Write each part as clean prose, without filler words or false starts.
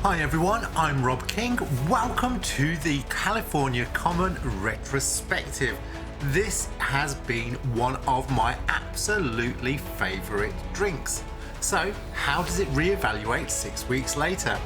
Hi everyone, I'm Rob King. Welcome to the California Common Retrospective. This has been one of my absolutely favourite drinks. So, how does it reevaluate 6 weeks later?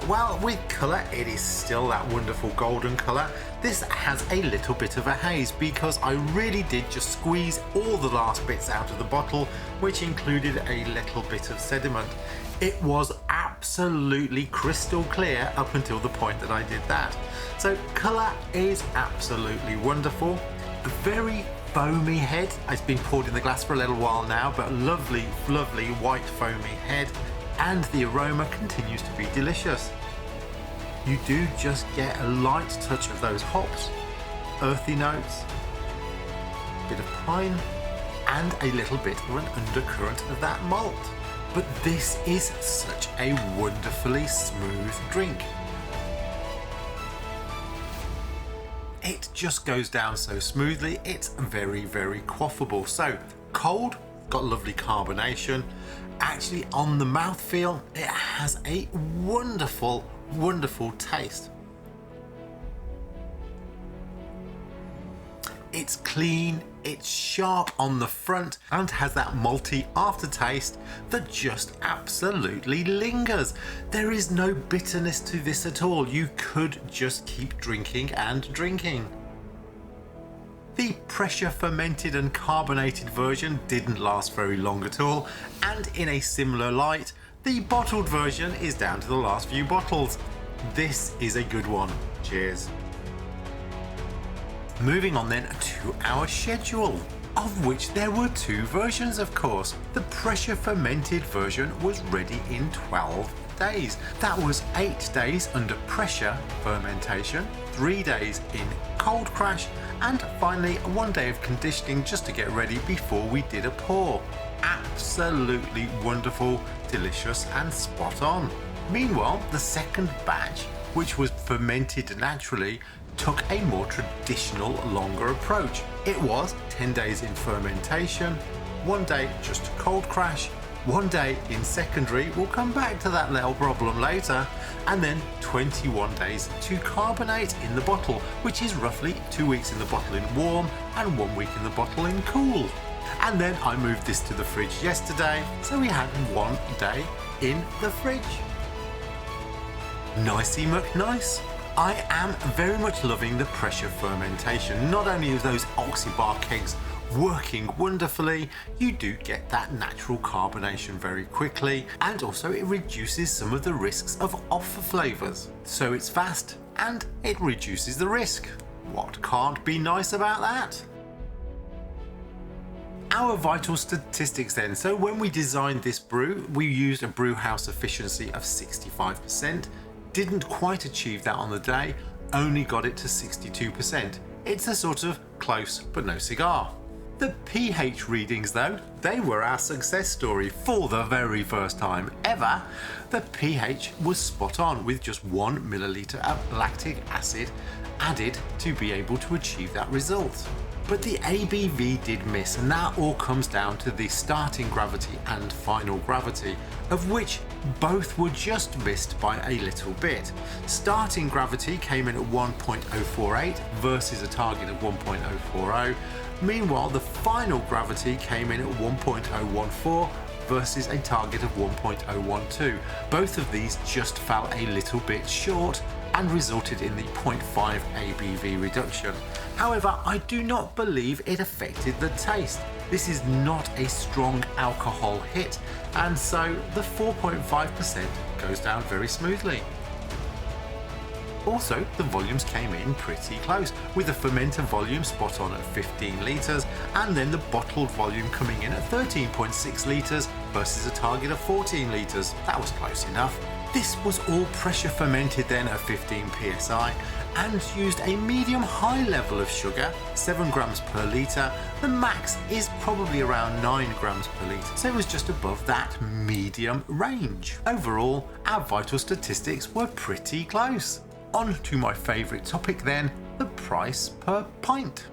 Well, with colour, it is still that wonderful golden colour. This has a little bit of a haze because I really did just squeeze all the last bits out of the bottle, which included a little bit of sediment. It was absolutely crystal clear up until the point that I did that. So colour is absolutely wonderful. A very foamy head. It's been poured in the glass for a little while now, but lovely, lovely white foamy head. And the aroma continues to be delicious. You do just get a light touch of those hops, earthy notes, a bit of pine, and a little bit of an undercurrent of that malt. But this is such a wonderfully smooth drink. It just goes down so smoothly, it's very, very quaffable. So cold, got lovely carbonation. Actually, on the mouthfeel, it has a wonderful, wonderful taste. It's clean, it's sharp on the front, and has that malty aftertaste that just absolutely lingers. There is no bitterness to this at all. You could just keep drinking and drinking. The pressure fermented and carbonated version didn't last very long at all, and in a similar light, the bottled version is down to the last few bottles. This is a good one. Cheers. Moving on then to our schedule, of which there were two versions, of course. The pressure fermented version was ready in 12 days. That was 8 days under pressure fermentation, 3 days in cold crash, and finally 1 day of conditioning just to get ready before we did a pour. Absolutely wonderful, delicious and spot on. Meanwhile, the second batch, which was fermented naturally, took a more traditional, longer approach. It was 10 days in fermentation, 1 day just to cold crash, 1 day in secondary, we'll come back to that little problem later, and then 21 days to carbonate in the bottle, which is roughly 2 weeks in the bottle in warm and 1 week in the bottle in cool. And then I moved this to the fridge yesterday, so we had 1 day in the fridge. Nicey McNice. I am very much loving the pressure fermentation. Not only are those oxybar kegs working wonderfully, you do get that natural carbonation very quickly, and also it reduces some of the risks of offer flavours. So it's fast and it reduces the risk. What can't be nice about that? Our vital statistics then. So when we designed this brew, we used a brew house efficiency of 65%. Didn't quite achieve that on the day, only got it to 62%. It's a sort of close but no cigar. The pH readings though, they were our success story for the very first time ever. The pH was spot on with just 1 milliliter of lactic acid added to be able to achieve that result. But the ABV did miss, and that all comes down to the starting gravity and final gravity, of which both were just missed by a little bit. Starting gravity came in at 1.048 versus a target of 1.040. Meanwhile, the final gravity came in at 1.014 versus a target of 1.012. Both of these just fell a little bit short and resulted in the 0.5 ABV reduction. However, I do not believe it affected the taste. This is not a strong alcohol hit, and so the 4.5% goes down very smoothly. Also, the volumes came in pretty close, with the fermenter volume spot on at 15 litres, and then the bottled volume coming in at 13.6 litres versus a target of 14 litres. That was close enough. This was all pressure fermented then at 15 psi and used a medium-high level of sugar, 7 grams per litre. The max is probably around 9 grams per litre, so it was just above that medium range. Overall, our vital statistics were pretty close. On to my favourite topic then, the price per pint.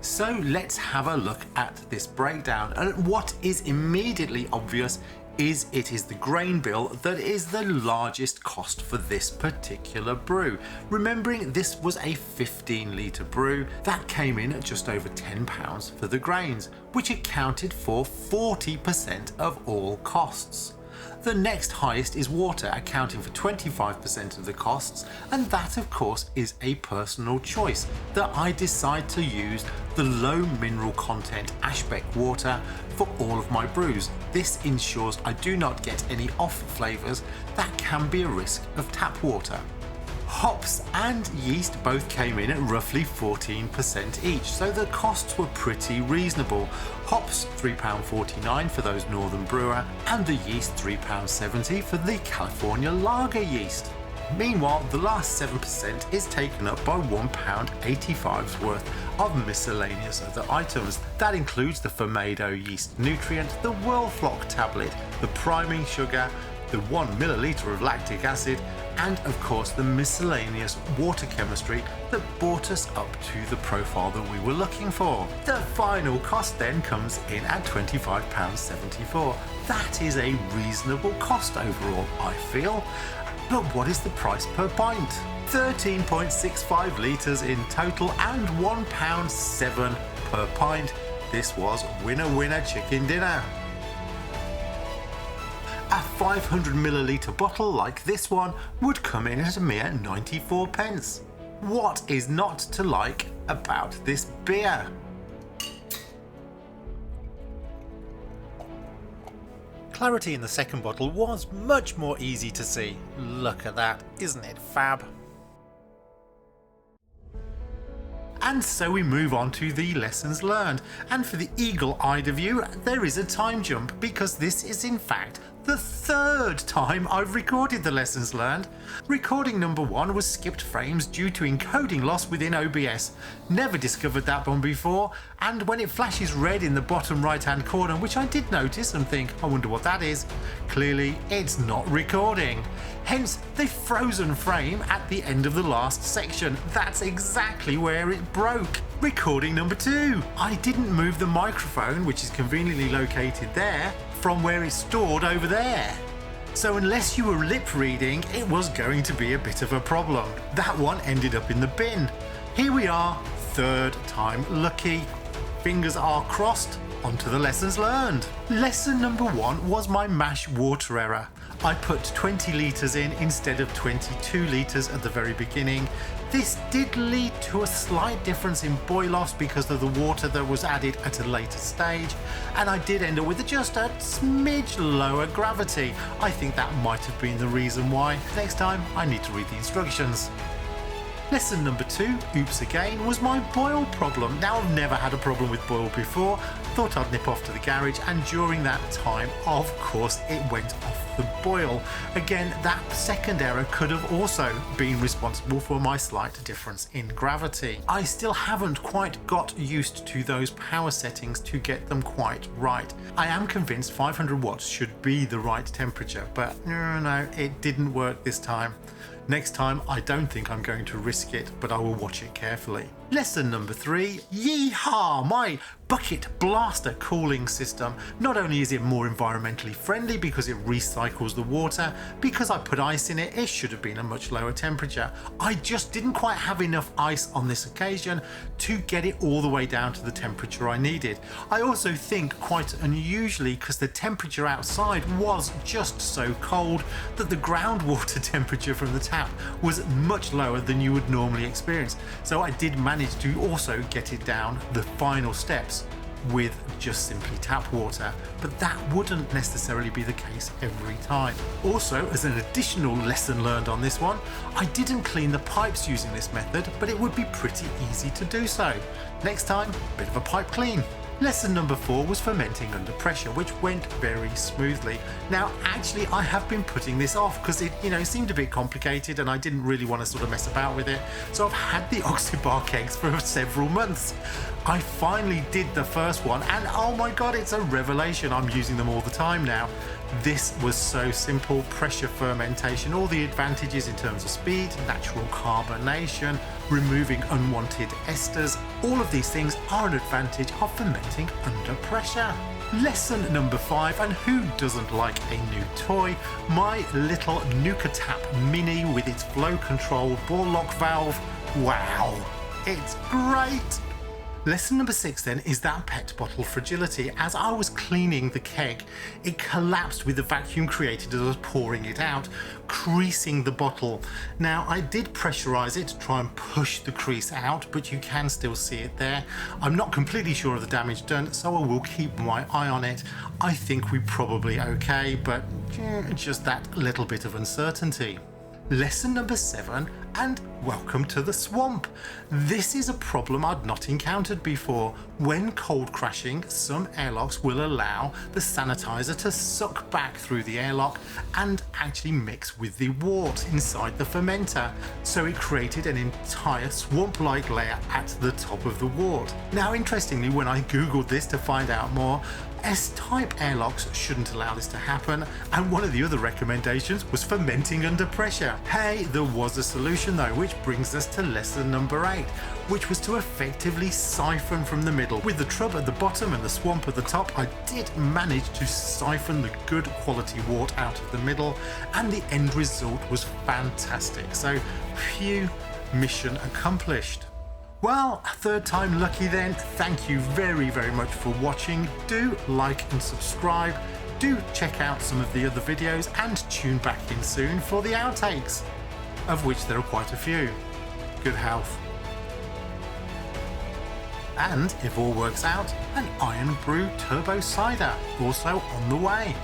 So let's have a look at this breakdown, and what is immediately obvious is it is the grain bill that is the largest cost for this particular brew. Remembering this was a 15-litre brew, that came in at just over £10 for the grains, which accounted for 40% of all costs. The next highest is water, accounting for 25% of the costs, and that of course is a personal choice that I decide to use the low mineral content Ashbeck water for all of my brews. This ensures I do not get any off flavours that can be a risk of tap water. Hops and yeast both came in at roughly 14% each, so the costs were pretty reasonable. Hops £3.49 for those northern brewer, and the yeast £3.70 for the California lager yeast. Meanwhile, the last 7% is taken up by £1.85's worth of miscellaneous other items. That includes the Fermado yeast nutrient, the Whirlflock tablet, the priming sugar, the 1 milliliter of lactic acid, and of course the miscellaneous water chemistry that brought us up to the profile that we were looking for. The final cost then comes in at £25.74. That is a reasonable cost overall, I feel. But what is the price per pint? 13.65 litres in total and £1.07 per pint. This was winner winner chicken dinner. A 500ml bottle like this one would come in at a mere 94 pence. What is not to like about this beer? Clarity in the second bottle was much more easy to see. Look at that, isn't it fab? And so we move on to the lessons learned, and for the eagle-eyed of you, there is a time jump because this is in fact the third time I've recorded the lessons learned. Recording number 1 was skipped frames due to encoding loss within OBS. Never discovered that one before, and when it flashes red in the bottom right hand corner, which I did notice and think, I wonder what that is, clearly it's not recording. Hence the frozen frame at the end of the last section. That's exactly where it broke. Recording number 2. I didn't move the microphone, which is conveniently located there, from where it's stored over there. So unless you were lip reading, it was going to be a bit of a problem. That one ended up in the bin. Here we are, third time lucky. Fingers are crossed. Onto the lessons learned. Lesson number 1 was my mash water error. I put 20 litres in instead of 22 litres at the very beginning. This did lead to a slight difference in boil loss because of the water that was added at a later stage, and I did end up with just a smidge lower gravity. I think that might have been the reason why. Next time I need to read the instructions. Lesson number 2, oops again, was my boil problem. Now I've never had a problem with boil before, thought I'd nip off to the garage, and during that time, of course, it went off the boil. Again, that second error could have also been responsible for my slight difference in gravity. I still haven't quite got used to those power settings to get them quite right. I am convinced 500 watts should be the right temperature, but no, it didn't work this time. Next time, I don't think I'm going to risk it, but I will watch it carefully. Lesson number 3, yeehaw, my bucket blaster cooling system. Not only is it more environmentally friendly because it recycles the water, because I put ice in it, it should have been a much lower temperature. I just didn't quite have enough ice on this occasion to get it all the way down to the temperature I needed. I also think quite unusually, because the temperature outside was just so cold that the groundwater temperature from the tap was much lower than you would normally experience. So I did manage to also get it down the final steps with just simply tap water, but that wouldn't necessarily be the case every time. Also, as an additional lesson learned on this one, I didn't clean the pipes using this method, but it would be pretty easy to do so. Next time, a bit of a pipe clean. Lesson number 4 was fermenting under pressure, which went very smoothly. Now, actually, I have been putting this off because it, seemed a bit complicated and I didn't really want to sort of mess about with it. So I've had the Oxybar kegs for several months. I finally did the first one and oh my god, it's a revelation. I'm using them all the time now. This was so simple: pressure fermentation, all the advantages in terms of speed, natural carbonation, removing unwanted esters. All of these things are an advantage of fermenting under pressure. Lesson number 5, and who doesn't like a new toy? My little NukaTap Mini with its flow controlled ball lock valve. Wow, it's great! Lesson number 6 then is that pet bottle fragility. As I was cleaning the keg, it collapsed with the vacuum created as I was pouring it out, creasing the bottle. Now, I did pressurize it to try and push the crease out, but you can still see it there. I'm not completely sure of the damage done, so I will keep my eye on it. I think we're probably okay, but just that little bit of uncertainty. Lesson number 7, and welcome to the swamp. This is a problem I'd not encountered before. When cold crashing, some airlocks will allow the sanitizer to suck back through the airlock and actually mix with the wort inside the fermenter. So it created an entire swamp-like layer at the top of the wort. Now, interestingly, when I googled this to find out more, S-type airlocks shouldn't allow this to happen, and one of the other recommendations was fermenting under pressure. Hey, there was a solution though, which brings us to lesson number 8, which was to effectively siphon from the middle. With the trub at the bottom and the swamp at the top, I did manage to siphon the good quality wort out of the middle, and the end result was fantastic. So, phew, mission accomplished. Well, third time lucky then. Thank you very, very much for watching. Do like and subscribe. Do check out some of the other videos and tune back in soon for the outtakes, of which there are quite a few. Good health. And if all works out, an Iron Brew Turbo Cider also on the way.